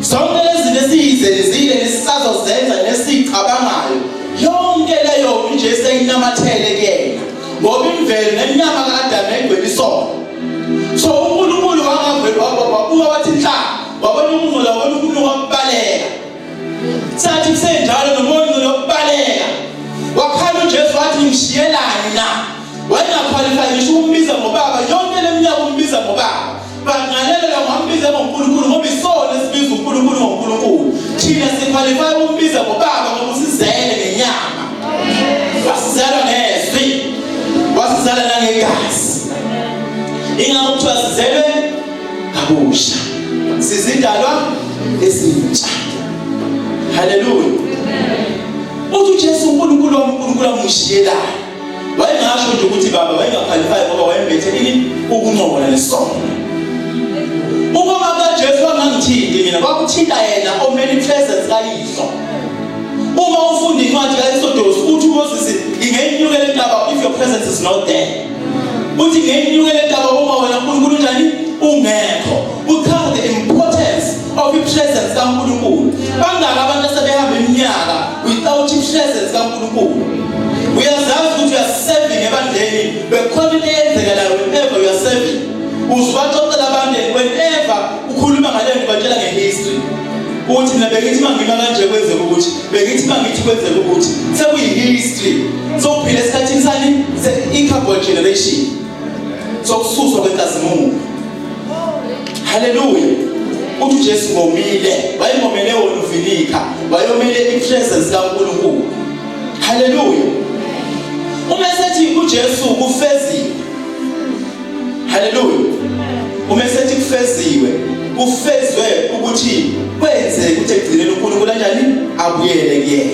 Zonke lezi nesizenzile nesisazozenza nesicabangayo, yonke leyo uJesu eyinamathele kuyena ngoba imvelo nenyama kaAdamu egwela isono. So uNkulunkulu wabuka wathi nhla, wabona umngcolo, wabona uNkulunkulu wabaleka. Sathi kusenjalo nomoya lokubaleka wakhala uJesu wathi ngishiyelani na. Wayengaqualify ngisho umbiza ngobaba, yonke leminyaka umbiza ngobaba. Bangalela ngambiza ngoNkulunkulu ngoba isona esibiza uNkulunkulu ngoNkulunkulu. Thina siqualify umbiza ngobaba ngoba usizele ngenyama, wasizala ngezwi, wasizala nangegazi. Ingakho kuthiwa sizelwe kabusha, sizindalwa ezintsha. Haleluya. Uthi uJesu uNkulunkulu amshiyelana. Wayengasho nje ukuthi baba wayengaqualify ngoba wayembethe nini ukuncola nesono. Ukuba kaJesu angangithinti mina, kwakuthinta yena omeni presence kayihlo. Uma ufunda incwadi kaExodus uthi uMoses ingeyinyukela intaba if your presence is not there. Uthi ingeyinyukela intaba uma wena uNkulunkulu njani ungekho. Ukhanga the importance of the presence kaNkulunkulu. Bangaka abantu asebehamba iminyaka without the presence kaNkulunkulu. Uyazazi ukuthi uyaserving ebandleni, bekhona into eyenzekalayo whenever you are serving. Uzibaxoxela abandleni whenever ukhuluma ngale nto batshela ngehistory. Uthi mina bekithi mangima kanje kwenzeka ukuthi, bekithi mangithi kwenzeka ukuthi. Sekuyihistory. Sokuphila esikhathini sani se-incubable generation. Sokususwa kwenkazimulo. Haleluya. Uthi uJesu ngomile, wayengomele wona uvinika, wayomele ipresence kaNkulunkulu. Haleluya. Uma sethi uJesu kufezile, Hallelujah. Uma sethi kufeziwe, ufezwe ukuthi kwenze ukuthi egcinele uNkulunkulu kanjani abuyele kuyena.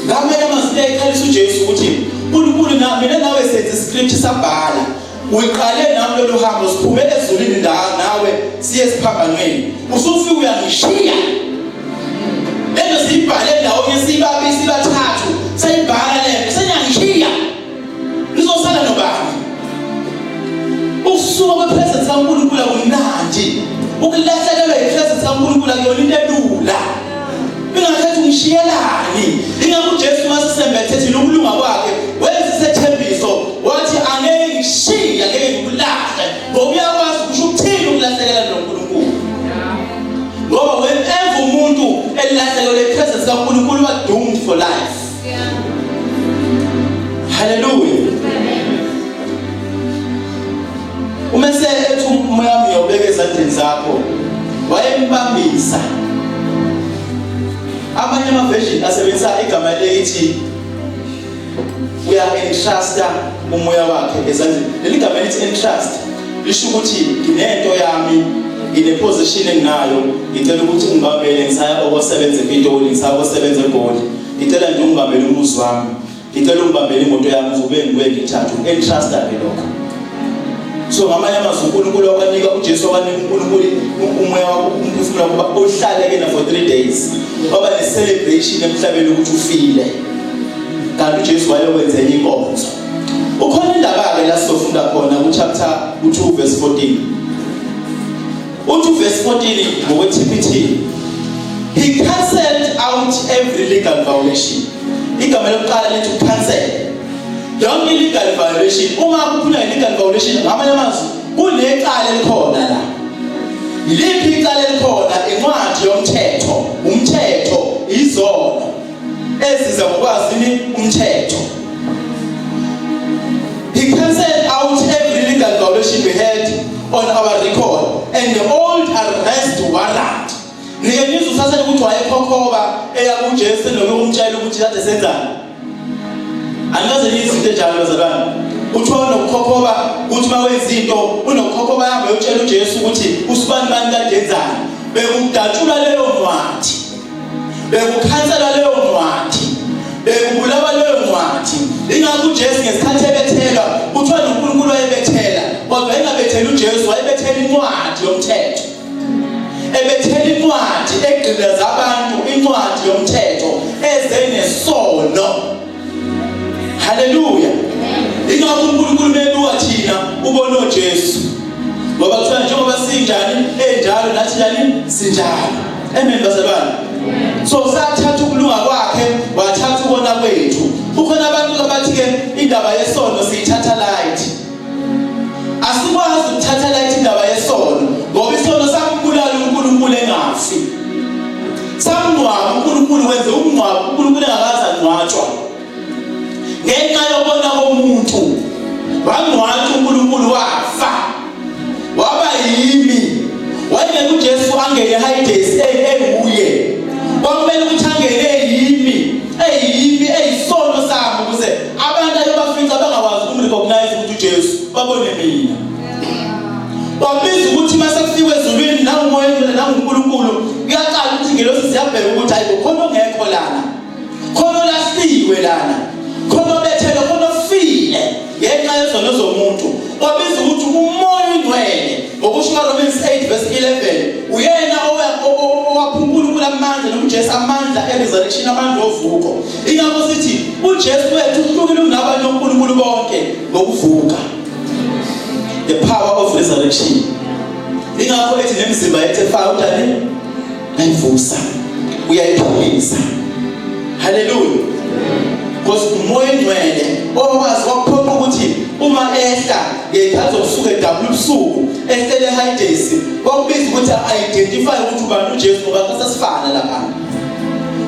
Ngamanye amazwi ayikhalisa uJesu ukuthi uNkulunkulu mina nawe senze script sabhala. Uyiqale nami lolu hambo siphume ezulwini nawe siye siphambanweni. Usufika uyangishiya. Lento siyibhale ndawonye sibabi sibathathu. Sayibhala lento senyangishiya. Ngizosala nobani? Usuka kwepresence kaNkulunkulu kumnandi. Ukulahlekelwa ipresence kaNkulunkulu akuyona into elula. Ingakhethi ungishiyelani. Ingakho uJesu masisembethe thina ukulunga kwakhe wenza isethembiso wathi angeke ngishiya ngeke ngikulahle ngoba uyakwazi ukusho ukuthini ukulahlekelwa noNkulunkulu. Ngoba whenever umuntu elahlekelwa ipresence kaNkulunkulu wa doomed for life. Hallelujah. Umese ethi umoya wami uyobeka ezandleni zakho wayembambisa. Amanye amaversion asebenzisa igama elithi uya-entrusta umoya wakhe ezandleni. Leli gama elithi entrust lisho ukuthi nginento yami, ine-position enginayo, ngicela ukuthi ungibambele ngisaya okosebenza ePitoli, ngisaya okosebenza eGoli. Ngicela nje ungibambele umuzi wami, ngicela ungibambele imoto yami ube ngiwe ngithathu. Entrusta-ke lokho. So ngamanye amazwi uNkulunkulu wakwanika uJesu wakwanika uNkulunkulu umoya wakho umphefumulo ukuba uhlale kena for 3 days. Baba ne-celebration emhlabeni ukuthi ufile. Kanti uJesu wayokwenza enye inkonzo. Ukhona indaba-ke la sizofunda khona ku-chapter 2 verse 14. U2 verse 14 ngokwe-TPT. He cancelled out every legal violation. Igama lokuqala lithi cancel. Yonke legal violation, uma kukhona legal violation ngamanye amazwi kunecala elikhona la. Yiliphi icala elikhona? Incwadi yomthetho, umthetho, izono eziza ngokwazi umthetho. He cancelled out every legal violation we had on our record and the old arrest warrant. Niyenizo sasa ukuthi wayekhokhoba eyakuJesu noma umtshela ukuthi kade senzani. Angaze izinto enjalo zabani. Uthona ukukhokhoba ukuthi mawenza into unokukhokhoba yami uyotshela uJesu ukuthi usibani manje kandenzani. Bekudatshula leyo ncwadi. Bekukhansela leyo ncwadi. Bekubulawa leyo ncwadi. Ingakho uJesu ngesikhathi ebethelwa uthona uNkulunkulu wayebethela. Kodwa engabetheli uJesu wayebethela incwadi yomthetho. Ebethela incwadi egqilaza abantu, incwadi yomthetho ezenesono. Hallelujah. Ingakho uNkulunkulu mebuka thina ubona uJesu. Ngoba kuthiwa njengoba sinjani enjalo nathi njani sinjalo. Amen bazalwane. So sathatha ukulunga kwakhe wathatha ubona kwethu. Kukhona abantu abathi ke indaba yesono siyithatha light. Asikwazi ukuthatha light indaba yesono ngoba isono sambulala uNkulunkulu engafi. Samngcwaba uNkulunkulu wenze umngcwabo uNkulunkulu engakaza ngcwatshwa. Ngenxa yobona komuntu wangcwatshwa uNkulunkulu wafa. Waba yimi. Wayengeke uJesu angene Hades enguye. Kwakumele ukuthi angene eyimi eyisono sami ukuze abantu ayobafica bangakwazi ukumrecognize ukuthi uJesu babone mina. Wabiza ukuthi mase kufika ezulwini nawo umoya nanguNkulunkulu kuyaqala ukuthi ngelosi siyabheka ukuthi hayi khona ongekho lana. Khona olahliwe lana. Khona obethelwe khona ofile ngenxa yezono zomuntu. Wabiza ukuthi umoya ongcwele ngokusho kaRomans 8 verse 11 uyena owaphunkulunkulu amandla nokuJesu amandla eresurrection amandla ovuko. Ingakho sithi uJesu wethu uhlukile kunabanye uNkulunkulu bonke ngokuvuka. The power of resurrection. Ingakho ethi nemizimba yethu efaka uthani ayivusa uyayiphilisa. Hallelujah. Because umoya ongcwele okwazi ukuphoqa ukuthi uma ehla ngekhathi zokusuka edabulo ubusuku ehlele Hades kwakubiza ukuthi identify ukuthi ubani uJesu ngoba sasifana lapha.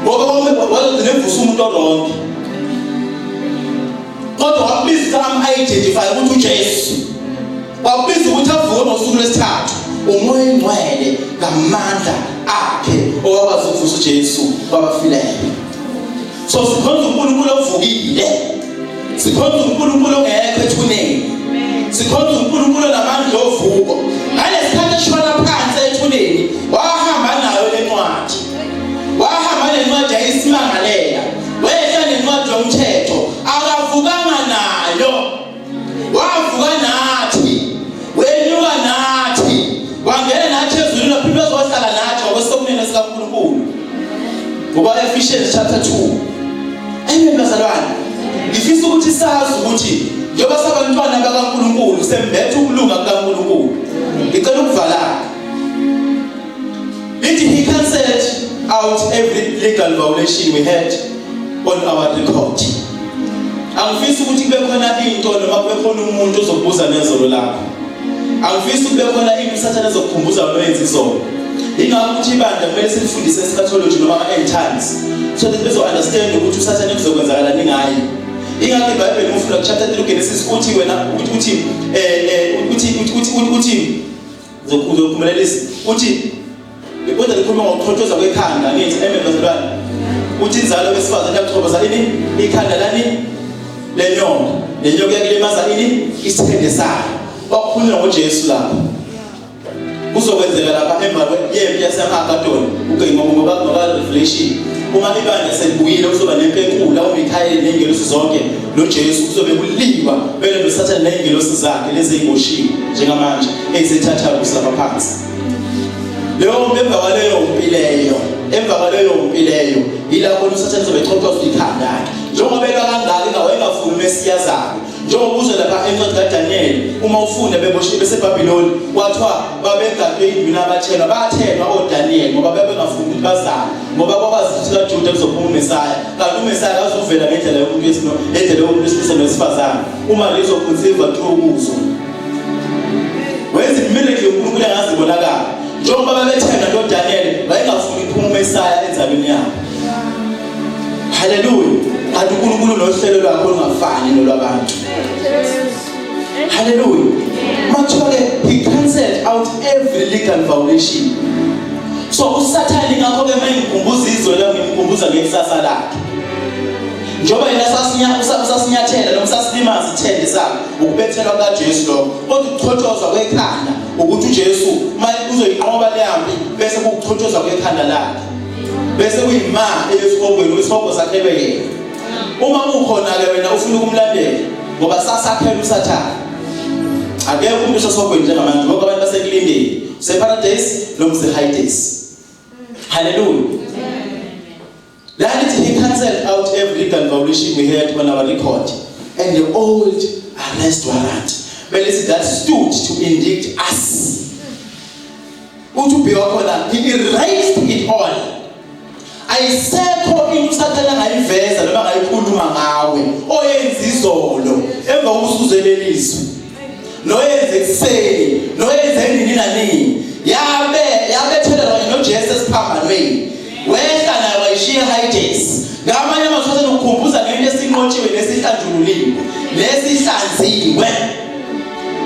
Ngoba wayenevusa umuntu oronke. Kodwa wabiza identify ukuthi uJesu. Wabiza ukuthi avuke ngosuku lwesithathu umoya ongcwele ngamandla akhe owakwazi ukuvusa uJesu kwabafileyo. So sikhonza uNkulunkulu ovukile. Sikhonza uNkulunkulu ongekho ethuneni. Sikhonza uNkulunkulu ngoba Ephesians chapter 2. Amen bazalwane. Ngifisa ukuthi sazi ukuthi njengoba sabantwana bakaNkulunkulu sembethe ukulunga kukaNkulunkulu. Ngicela ukuvala. He cancelled out every legal violation we had on our record. Angifisi ukuthi kube khona into noma kube khona umuntu ozokubuza nezolo lakho. Angifisi kube khona into usathana ezokukhumbuza noyenza izolo. Ingakho ukuthi ibandla kumele silifundise eschatology noma ama-end times so that bezo understand ukuthi usathana kuzokwenzakala ningayi. Ingakho iBhayibheli ngifunda chapter 3 Genesis uthi wena uthi zokuphumelelisa uthi kodwa likhuluma ngokuthothoza kwekhanda ngithi bazalwane uthi inzalo wesifazane yakuxhoboza ini ikhanda lani lenyoka yakulimaza ini isithende sayo wakukhulunywa ngoJesu lapha kuzokwenzeka lapha emva kwempi yaseMagadoni ngoba Revelation uma ibandla selibuyile kuzoba nempenkula uMikhayeli nengelosi zonke noJesu kuzobe kuliwa bele noSathane nengelosi zakhe lezi ezingoshiwe njengamanje ezisethatha kusapha phansi. Leyo emva kwaleyo mpileyo ilapho uSathane uzobechochoza ikhanda lakhe njengoba belwa kangaka engawengafuni Mesiya zakhe njengoba uzwe lapha encwadi kaDaniel uma ufunda beboshiwe beseBhabhiloni kwathiwa babengabe induna abathenwa bathenwa oDaniel ngoba bebengafuni ukuthi bazale ngoba kwakwazi ukuthi kaJuda kuzophuma uMesiya kanti uMesiya akazuvela ngendlela yomuntu wesilisa nowesifazane uma lizokhonsiva kuzo wenza imiracle uNkulunkulu engazibonakala njengoba babethenga noDaniel bayengafuni ukuphuma uMesiya enzabeni yabo. Hallelujah. Kanti uNkulunkulu nohlelo lwakhe olungafani nolwabantu. Hallelujah. Mathiwa-ke he cancelled out every legal violation. So uSathane ngakho-ke mengikhumbuza izolo ngimkhumbuza ngekusasa lakhe. Njengoba yena sasinyathela noma sasilimaza ithende sakhe ukubethelwa kaJesu lokho kodwa ukuchothozwa kwekhanda ukuthi uJesu manje uzoyiqoba leyambi bese kukuchothozwa kwekhanda lakhe bese kuyima esihogweni isihogo sakhelwe yena. Uma ukhona-ke wena ufuna ukumlandela ngoba sasakhela uSathane akekho umuntu osesihogweni njengamanje ngoba abantu basekulindeni useparadise noma usehades. Hallelujah. That he cancelled out every legal violation we had on our record and the old arrest warrant that stood to indict us. He erased it all. Ayisekho into uSathane angayiveza noma angayikhuluma ngawe oyenza izolo emva kokusuzelelizwe noyenze ekuseni noyenze nini nanini yabethelwa noJesu esiphambanweni wehla nayo wayishiya Hades. Ngamanye amazwi ukukhumbuza ngento esinqotshiwe nesihlanjululiwe nesihlanziwe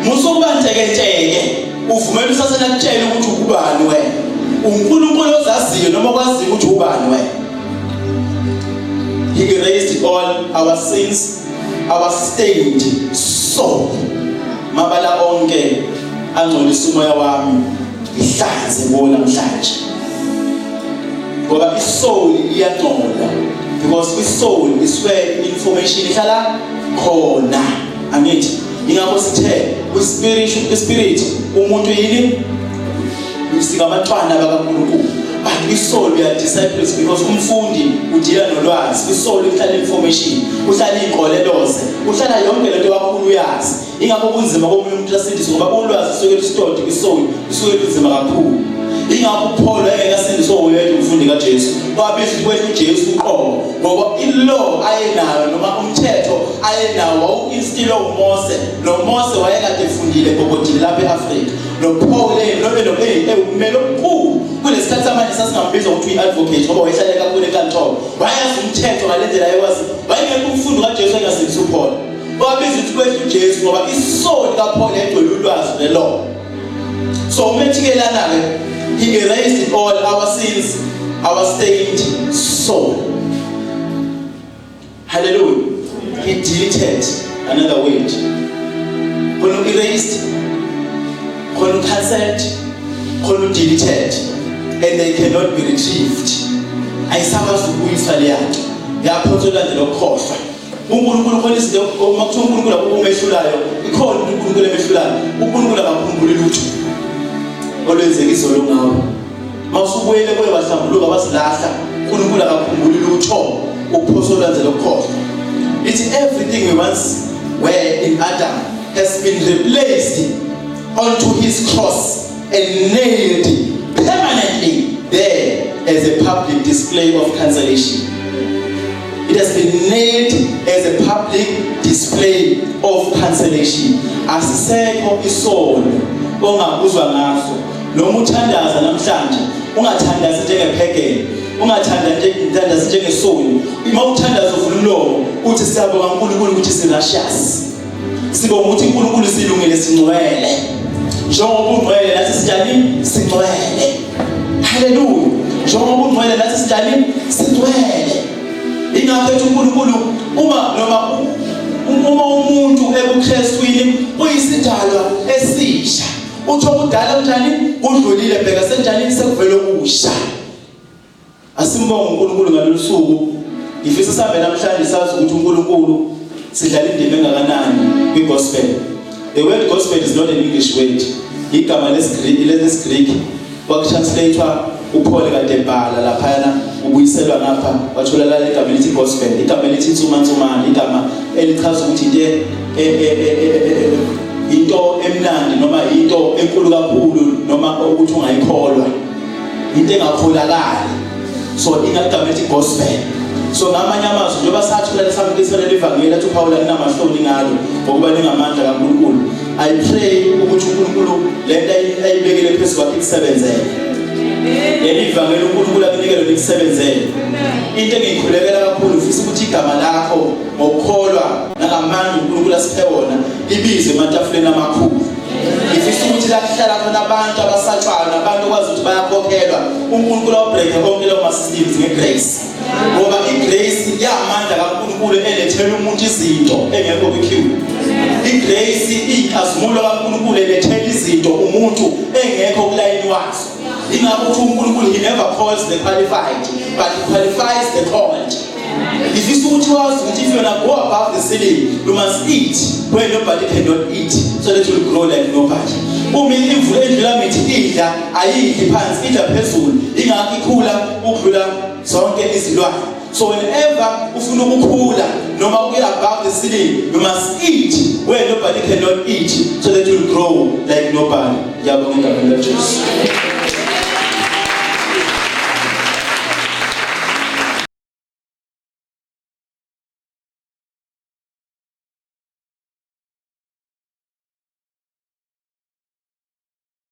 musukuba ntekenteke uvumela uSathane akutshela ukuthi ukubani wena uNkulunkulu ozaziyo noma kwaziyo ukuthi ubani wena. He erased all our sins, our stained soul. Mabala onke angcolisa umoya wami ihlanze bona namhlanje ngoba isoul iyaqola because isoul is where information ihlala khona. Angithi ingakho sithe kwispirit umuntu yini singabatwana bakaNkulunkulu but isoul we are disciples because umfundi udila nolwazi. Isoul ihlala information uhlala inqoleloze uhlala yonke lento kakhulu uyazi. Ingakho kunzima komunye umuntu asindiswe ngoba ulwazi suke listodi kwisoul suke kunzima kakhulu. Ingakho uPaul engekasindiswa uyedwa umfundi kaJesu wabiza kwethu uJesu uqobo ngoba ilaw ayenayo noma umthetho ayenawo wawuinstilo uMose noMose wayekade efundile bobodile lapha eAfrika noPaul umelo omkhulu kulesikhathi samanje sasingambiza ukuthi uyi-advocate ngoba wayehlale kakhulu enkantolo wayazi umthetho ngalendlela ayekwazi wayengekho umfundi kaJesu engasindiswa uPaul wabiza ukuthi kwethu uJesu ngoba isoul kaPaul yayigcwele ulwazi lelaw. So umethikelela-ke he erased all our sins, our stained soul. Hallelujah. He deleted another word. When you erased, when you cancelled, when you deleted, and they cannot be retrieved. I suppose we failed. They are put under the cost. uNkulunkulu kwelisize makuthiwa uNkulunkulu akumehlulayo ikhona uNkulunkulu emehlulayo uNkulunkulu akakhumbuli lutho olwenzeka izolo ngawo mawusubuyele kuye bahlambuluka basilahla uNkulunkulu akakhumbuli lutho ukuphosa olwandle lokukhohlwa. It's everything we once were in Adam has been replaced onto his cross and nailed permanently there as a public display of cancellation. It has been nailed as a public display of cancellation. Asisekho isono ongakuzwa ngaso noma uthandaza namhlanje ungathandazi njengephekele, ungathandazi njengesoni. Uma uthandaza uvula umlomo uthi siyabonga uNkulunkulu ukuthi sirashiyasi, sibonga ukuthi uNkulunkulu silungile singcwele, njengoba ungcwele nathi sijani singcwele. Haleluya. Njengoba ungcwele nathi sijani singcwele. Ingakho uNkulunkulu uma umuntu ebuKristwini uyisidalwa esisha. Utho kudala njani kudlulile bheka senjani sekuvela okusha. Asimbonge uNkulunkulu ngalolu suku. Ngifisa sihambe namhlanje sazi ukuthi uNkulunkulu sidlala indima engakanani kwigospel. The word gospel is not an English word. Igama lesGreek wakutranslatewa uPaul kadebhala laphana ubuyiselwa ngapha watholakala igama elithi gospel, igama elithi insumansumane, igama elichaza ukuthi into emnandi noma into enkulu kakhulu noma ukuthi ungayikholwa, into engakholakali. So igama elithi gospel. So ngamanye amazwi njengoba sathola lesambilisela levangeli athi uPaul alinamahloni ngalo ngokuba lingamandla kaNkulunkulu. I pray ukuthi uNkulunkulu lento ayibekele phezu kwakhe ikusebenzele. Leli vangeli uNkulunkulu akunikele likusebenzele. Into engikhulekela kakhulu ufisa ukuthi igama lakho ngokukholwa nangamandla uNkulunkulu asiphe wona libizwe ematafuleni amakhulu. Ngifisa ukuthi la kuhlala khona abantu abasatshwana, abantu okwazi ukuthi bayakhokhelwa, uNkulunkulu awubreake konke lawo ma-systems ngegrace. Ngoba igrace iyamandla kaNkulunkulu elethela umuntu izinto engekho kwiqueue. Igrace iyinkazimulo kaNkulunkulu elethela izinto umuntu engekho kulayini wazo. Ingakho ukuthi uNkulunkulu he never calls the qualified but he qualifies the called. If you want to if you wanna go above the ceiling, you must eat where nobody cannot eat, so that you will grow like nobody. Imvula endlula mithi idla ayidli phansi, idla phezulu, ingakho ikhula ukudlula zonke izilwane. So whenever ufuna ukukhula noma uke above the ceiling, you must eat where nobody cannot eat, so that you will grow like nobody. Yabonga ngegama likaJesu.